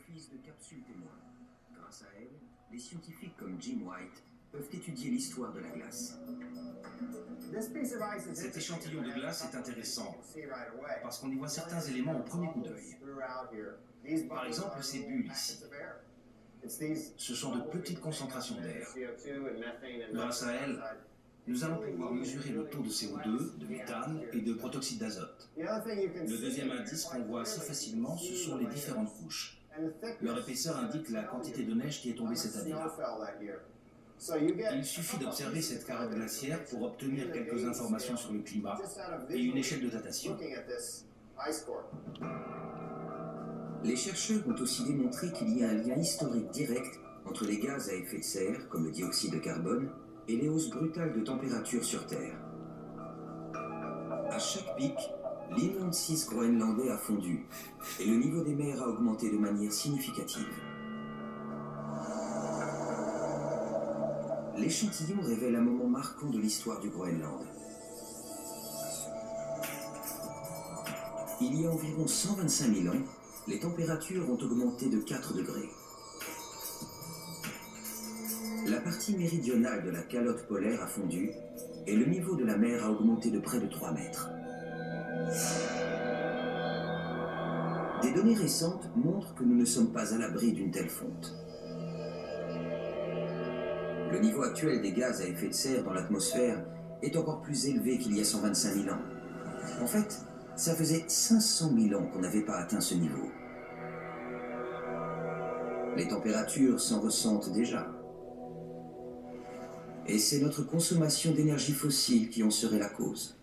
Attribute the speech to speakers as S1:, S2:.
S1: utilise de capsules témoins. Grâce à elle, des scientifiques comme Jim White peuvent étudier l'histoire de la glace.
S2: Cet échantillon de glace est intéressant parce qu'on y voit certains éléments au premier coup d'œil. Par exemple, ces bulles ici. Ce sont de petites concentrations d'air. Grâce à elles, nous allons pouvoir mesurer le taux de CO2, de méthane et de protoxyde d'azote. Le deuxième indice qu'on voit assez facilement, ce sont les différentes couches. Leur épaisseur indique la quantité de neige qui est tombée cette année-là. Il suffit d'observer cette carène glaciaire pour obtenir quelques informations sur le climat et une échelle de datation.
S1: Les chercheurs ont aussi démontré qu'il y a un lien historique direct entre les gaz à effet de serre, comme le dioxyde de carbone, et les hausses brutales de température sur Terre. À chaque pic, l'inland sea groenlandais a fondu et le niveau des mers a augmenté de manière significative. L'échantillon révèle un moment marquant de l'histoire du Groenland. Il y a environ 125 000 ans, les températures ont augmenté de 4 degrés. La partie méridionale de la calotte polaire a fondu et le niveau de la mer a augmenté de près de 3 mètres. Des données récentes montrent que nous ne sommes pas à l'abri d'une telle fonte. Le niveau actuel des gaz à effet de serre dans l'atmosphère est encore plus élevé qu'il y a 125 000 ans. En fait, ça faisait 500 000 ans qu'on n'avait pas atteint ce niveau. Les températures s'en ressentent déjà. Et c'est notre consommation d'énergie fossile qui en serait la cause.